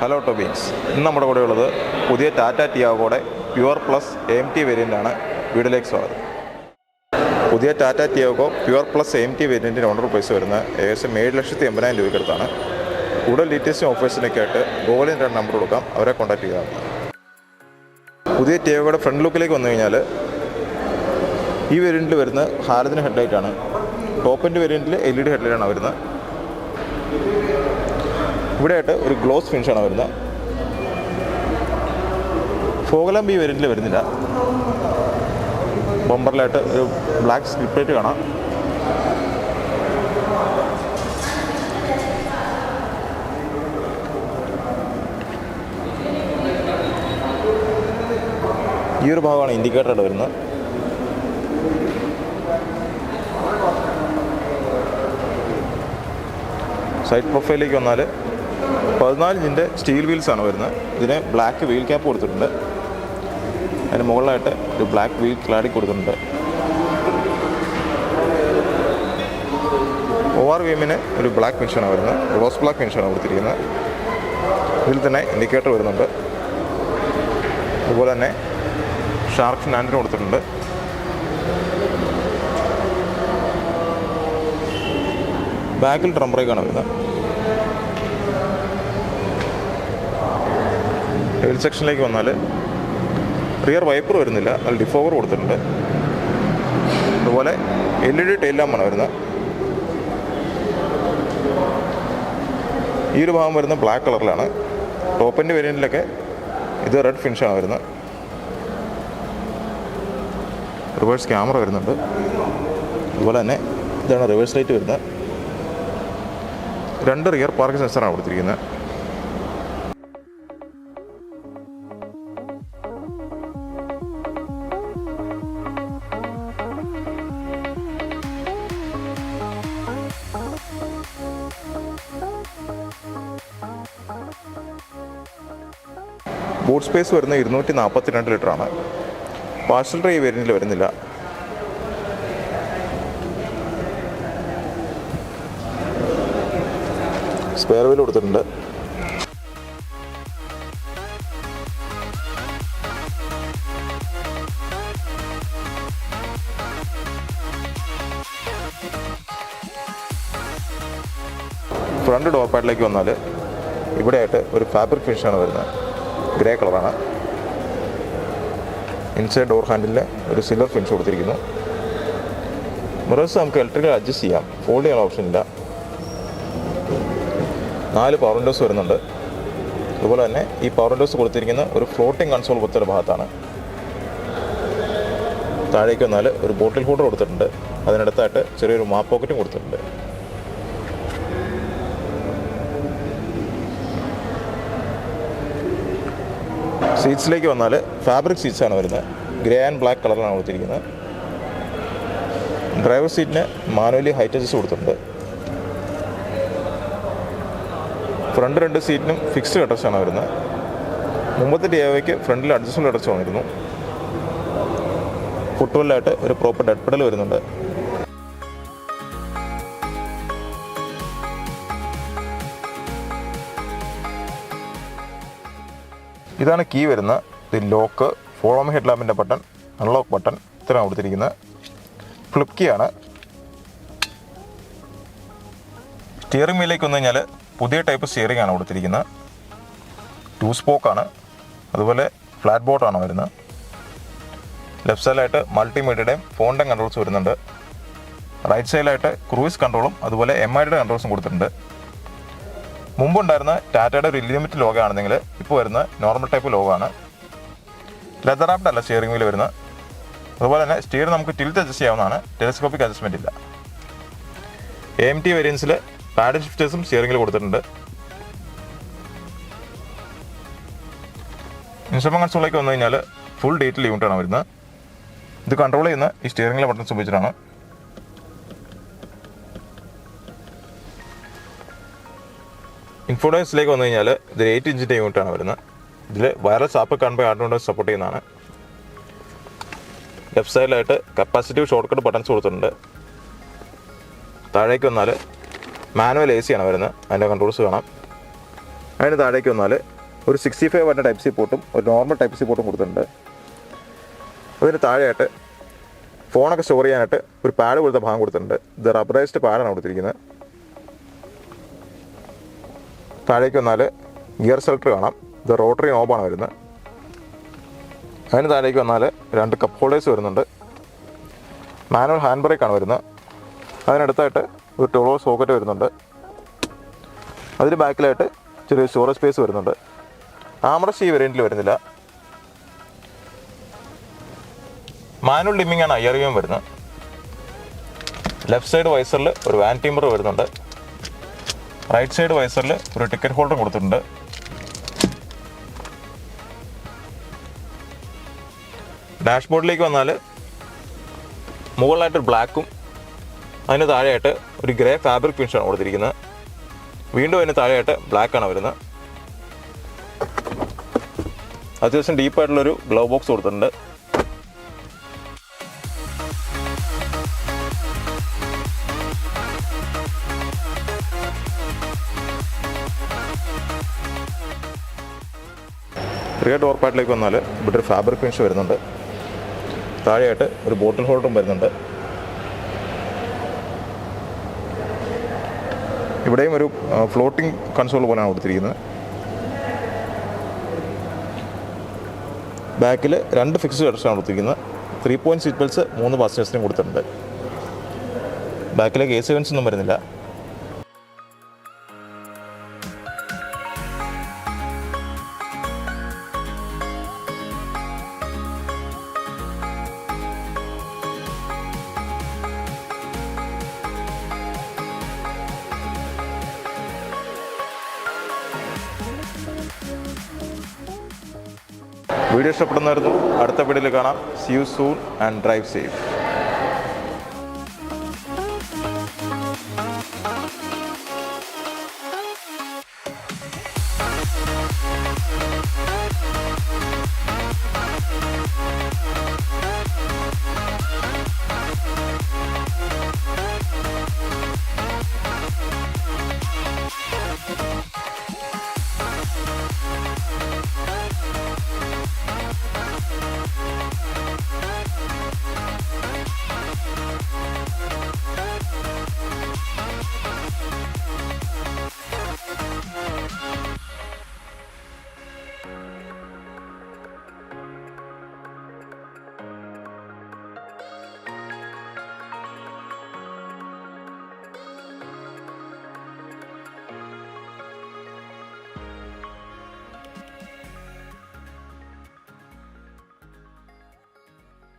Hello ടോബീൻസ്. ഇന്ന് നമ്മുടെ കൂടെ ഉള്ളത് പുതിയ ടാറ്റ ടിയാഗോയുടെ പ്യുവർ പ്ലസ് AMT വേരിയൻ്റാണ്. വീഡിയോയിലേക്ക് സ്വാഗതം. പുതിയ Tata Tiago pure plus AMT വേരിയൻറ്റിന് ഓണർ പ്രൈസ് വരുന്ന ഏകദേശം 7,80,000 രൂപയ്ക്കടുത്താണ്. കൂടുതൽ ഡീറ്റെയിൽസും ഓഫേഴ്സിനൊക്കെ ആയിട്ട് ഗൂഗിളിൽ 2 നമ്പർ കൊടുക്കാം, അവരെ കോൺടാക്ട് ചെയ്യാവുന്നതാണ്. പുതിയ ടിയാഗോയുടെ ഫ്രണ്ട് ലുക്കിലേക്ക് വന്നു കഴിഞ്ഞാൽ ഈ വേരിയൻറ്റിൽ വരുന്ന ഹാലജൻ ഹെഡ്ലൈറ്റാണ്. ടോപ്പ് എൻഡ് വേരിയൻറ്റിൽ LED ഹെഡ്ലൈറ്റാണ് വരുന്നത്. ഇവിടെയായിട്ട് ഒരു ഗ്ലോസ് ഫിനിഷാണ് വരുന്നത്. ഫോഗ് ലാമ്പ് ഈ വേരിയൻറ്റിൽ വരുന്നില്ല. ബമ്പറിലായിട്ട് ഒരു ബ്ലാക്ക് സ്ലിപ്പ് പ്ലേറ്റ് കാണാം. ഈ ഒരു ഭാഗമാണ് ഇൻഡിക്കേറ്ററായിട്ട് വരുന്നത്. സൈഡ് പ്രൊഫൈലിലേക്ക് വന്നാൽ 14 ഇഞ്ചിൻ്റെ സ്റ്റീൽ വീൽസാണ് വരുന്നത്. ഇതിന് ബ്ലാക്ക് വീൽ ക്യാപ്പ് കൊടുത്തിട്ടുണ്ട്. അതിന് മുകളിലായിട്ട് ഒരു ബ്ലാക്ക് വീൽ ക്ലാഡിങ് കൊടുത്തിട്ടുണ്ട്. ORVMന് ഒരു ബ്ലാക്ക് ഫിനിഷാണ് വരുന്നത്. ഗ്ലോസ് ബ്ലാക്ക് ഫിനിഷാണ് കൊടുത്തിരിക്കുന്നത്. ഇതിൽ തന്നെ ഇൻഡിക്കേറ്റർ വരുന്നുണ്ട്. അതുപോലെ തന്നെ ഷാർക്ക് ഫിൻ ആൻറ്റിന കൊടുത്തിട്ടുണ്ട്. ബാക്കിൽ ഡ്രം ബ്രേക്കാണ് വരുന്നത്. ടെയിൽ സെക്ഷനിലേക്ക് വന്നാൽ റിയർ വൈപ്പർ വരുന്നില്ല, അതിൽ ഡിഫോഗർ കൊടുത്തിട്ടുണ്ട്. അതുപോലെ LED ടെയിൽ ലാമ്പാണ് വരുന്നത്. ഈ ഒരു ഭാഗം വരുന്നത് ബ്ലാക്ക് കളറിലാണ്. ടോപ്പ് എൻഡ് വേരിയൻറ്റിലൊക്കെ ഇത് റെഡ് ഫിനിഷാണ് വരുന്നത്. റിവേഴ്സ് ക്യാമറ വരുന്നുണ്ട്. അതുപോലെ തന്നെ ഇതാണ് റിവേഴ്സ് ലൈറ്റ് വരുന്നത്. 2 റിയർ പാർക്കിംഗ് സെൻസറാണ് കൊടുത്തിരിക്കുന്നത്. ബൂട്ട് സ്പേസ് വരുന്നത് 242 ലിറ്ററാണ്. പാർസൽ ട്രേ വേരിയൻറ്റിൽ വരുന്നില്ല. സ്പെയർ വീൽ കൊടുത്തിട്ടുണ്ട്. ഫ്രണ്ട് ഡോർ പാഡിലേക്ക് വന്നാൽ ഇവിടെയായിട്ട് ഒരു ഫാബ്രിക് ഫിനിഷാണ് വരുന്നത്. ഗ്രേ കളറാണ്. ഇൻസൈഡ് ഡോർ ഹാൻഡിലിൽ ഒരു സിൽവർ ഫിനിഷ് കൊടുത്തിരിക്കുന്നു. മിറേഴ്സ് നമുക്ക് ഇലക്ട്രിക്കൽ അഡ്ജസ്റ്റ് ചെയ്യാം, ഫോൾഡ് ചെയ്യാൻ ഓപ്ഷനില്ല. 4 പവർ വിൻഡോസ് വരുന്നുണ്ട്. അതുപോലെ തന്നെ ഈ പവർ വിൻഡോസ് കൊടുത്തിരിക്കുന്ന ഒരു ഫ്ലോട്ടിംഗ് കൺസോൾ പോലത്തെ ഭാഗത്താണ്. താഴേക്ക് വന്നാൽ ഒരു ബോട്ടിൽ ഹോൾഡർ കൊടുത്തിട്ടുണ്ട്. അതിനടുത്തായിട്ട് ചെറിയൊരു മാപ്പ് പോക്കറ്റും കൊടുത്തിട്ടുണ്ട്. സീറ്റ്സിലേക്ക് വന്നാൽ ഫാബ്രിക് സീറ്റ്സാണ് വരുന്നത്. ഗ്രേ ആൻഡ് ബ്ലാക്ക് കളറിലാണ് കൊടുത്തിരിക്കുന്നത്. ഡ്രൈവർ സീറ്റിന് മാനുവലി ഹൈറ്റ് അഡ്ജസ്റ്റ് കൊടുത്തിട്ടുണ്ട്. ഫ്രണ്ട് 2 സീറ്റിനും ഫിക്സ്ഡ് അഡ്രസ്സാണ് വരുന്നത്. മുമ്പത്തെ ടിയാഗോയ്ക്ക് ഫ്രണ്ടിൽ അഡ്ജസ്റ്റബിൾ അഡ്രസ് വന്നിരുന്നു. ഫുട്വെല്ലായിട്ട് ഒരു പ്രോപ്പർ ഡെഡ് പെഡൽ വരുന്നുണ്ട്. ഇതാണ് കീ വരുന്നത്. ഇത് ലോക്ക്, ഫോളോ മീ ഹെഡ് ലാമ്പിൻ്റെ ബട്ടൺ, അൺലോക്ക് ബട്ടൺ ഇത്രയാണ് കൊടുത്തിരിക്കുന്നത്. ഫ്ലിപ്പ് കീ ആണ്. സ്റ്റിയറിംഗ് വീലിലേക്ക് വന്നു കഴിഞ്ഞാൽ പുതിയ ടൈപ്പ് സ്റ്റിയറിംഗ് ആണ് കൊടുത്തിരിക്കുന്നത്. 2 സ്പോക്കാണ്. അതുപോലെ ഫ്ലാറ്റ് ബോട്ടാണ് വരുന്നത്. ലെഫ്റ്റ് സൈഡിലായിട്ട് മൾട്ടിമീഡിയയുടെയും ഫോണിൻ്റെയും കൺട്രോൾസ് വരുന്നുണ്ട്. റൈറ്റ് സൈഡിലായിട്ട് ക്രൂയിസ് കൺട്രോളും അതുപോലെ MIDയുടെ കൺട്രോൾസും കൊടുത്തിട്ടുണ്ട്. മുമ്പുണ്ടായിരുന്ന ടാറ്റയുടെ ഒരു ലിമിറ്റ് ലോഗോ ആണെന്നെങ്കിൽ ഇപ്പോൾ വരുന്ന നോർമൽ ടൈപ്പ് ലോഗോ ആണ്. ലെതർ റാപ്ഡ് അല്ല സ്റ്റിയറിംഗ് വീൽ വരുന്നത്. അതുപോലെ തന്നെ സ്റ്റിയർ നമുക്ക് ടിൽറ്റ് അഡ്ജസ്റ്റ് ചെയ്യാവുന്നതാണ്. ടെലിസ്കോപ്പിക് അഡ്ജസ്റ്റ്മെൻ്റ് ഇല്ല. AMT വേരിയൻസിൽ പാഡ് ഷിഫ്റ്റേഴ്സും സ്റ്റിയറിംഗിൽ കൊടുത്തിട്ടുണ്ട്. ഇൻസ്ട്രുമെന്റ് കൺസോളിലേക്ക് വന്നു കഴിഞ്ഞാൽ ഫുൾ ഡീറ്റെയിൽ യൂണിറ്റാണ് വരുന്നത്. ഇത് കൺട്രോൾ ചെയ്യുന്ന ഈ സ്റ്റിയറിംഗിലെ ബട്ടൺസ് ഉപയോഗിച്ചിട്ടാണ്. ഇൻഫോഡൈൻസിലേക്ക് വന്നു കഴിഞ്ഞാൽ ഇത് 8 ഇഞ്ചിൻ്റെ യൂണിറ്റാണ് വരുന്നത്. ഇതിൽ wireless app convey Arduino support ചെയ്യുന്നതാണ്. ലെഫ്റ്റ് സൈഡിലായിട്ട് കപ്പാസിറ്റീവ് ഷോർട്ട് കട്ട് ബട്ടൺസ് കൊടുത്തിട്ടുണ്ട്. താഴേക്ക് വന്നാൽ മാനുവൽ AC ആണ് വരുന്നത്. അതിൻ്റെ കൺട്രോൾസ് കാണാം. അതിന് താഴേക്ക് വന്നാൽ ഒരു 65 വാട്ടിൻ്റെ ടൈപ്പ് സി പോർട്ടും ഒരു നോർമൽ ടൈപ്പ് സി പോർട്ടും കൊടുത്തിട്ടുണ്ട്. അതിന് താഴെയായിട്ട് ഫോണൊക്കെ സ്റ്റോർ ചെയ്യാനായിട്ട് ഒരു പാഡ് കൊടുത്ത ഭാഗം കൊടുത്തിട്ടുണ്ട്. ഇത് റബ്ബറൈസ്ഡ് പാഡാണ് കൊടുത്തിരിക്കുന്നത്. താഴേക്ക് വന്നാൽ ഗിയർ സെലക്ടർ കാണാം. ഇത് റോട്ടറി നോബാണ് വരുന്നത്. അതിന് താഴേക്ക് വന്നാൽ 2 കപ്പ് ഹോൾഡേഴ്സ് വരുന്നുണ്ട്. മാനുവൽ ഹാൻഡ് ബ്രേക്കാണ് വരുന്നത്. അതിനടുത്തായിട്ട് ഒരു ടോളോ സോക്കറ്റ് വരുന്നുണ്ട്. അതിന് ബാക്കിലായിട്ട് ചെറിയ സ്റ്റോറേജ് സ്പേസ് വരുന്നുണ്ട്. ആംറസ്റ്റ് ഈ വേരിയൻറ്റിൽ വരുന്നില്ല. മാനുവൽ ഡിമ്മിംഗ് ആണ് IRVM വരുന്നത്. ലെഫ്റ്റ് സൈഡ് വൈസറിൽ ഒരു വാൻ ടിമ്പർ വരുന്നുണ്ട്. റൈറ്റ് സൈഡ് വൈസറിൽ ഒരു ടിക്കറ്റ് ഹോൾഡർ കൊടുത്തിട്ടുണ്ട്. ഡാഷ്ബോർഡിലേക്ക് വന്നാൽ മുകളിലായിട്ട് ബ്ലാക്കും അതിന് താഴെയായിട്ട് ഒരു ഗ്രേ ഫാബ്രിക് ഫിനിഷാണ് കൊടുത്തിരിക്കുന്നത്. വീണ്ടും അതിന് താഴെയായിട്ട് ബ്ലാക്കാണ് വരുന്നത്. അത്യാവശ്യം ഡീപ്പായിട്ടുള്ളൊരു ഗ്ലൗ ബോക്സ് കൊടുത്തിട്ടുണ്ട്. റിയർ ഡോർ പാഡിലേക്ക് വന്നാൽ ഇവിടെ ഒരു ഫാബ്രിക് ഫിനിഷ് വരുന്നുണ്ട്. താഴെയായിട്ട് ഒരു ബോട്ടിൽ ഹോൾഡറും വരുന്നുണ്ട്. ഇവിടെയും ഒരു ഫ്ലോട്ടിംഗ് കൺസോൾ പോലെയാണ് കൊടുത്തിരിക്കുന്നത്. ബാക്കിൽ 2 ഫിക്സ്ഡ് ഹെഡ്സാണ് കൊടുത്തിരിക്കുന്നത്. 3 പോയിൻറ്റ് സീറ്റ് ബെൽറ്റ്സ് 3 പാസഞ്ചേഴ്സിനും കൊടുത്തിട്ടുണ്ട്. ബാക്കിലേക്ക് AC വെൻസ് ഒന്നും വരുന്നില്ല. വീഡിയോ ഇഷ്ടപ്പെടുന്നവരുന്നു. അടുത്ത വീഡിയോയിൽ കാണാം. See you soon and drive safe.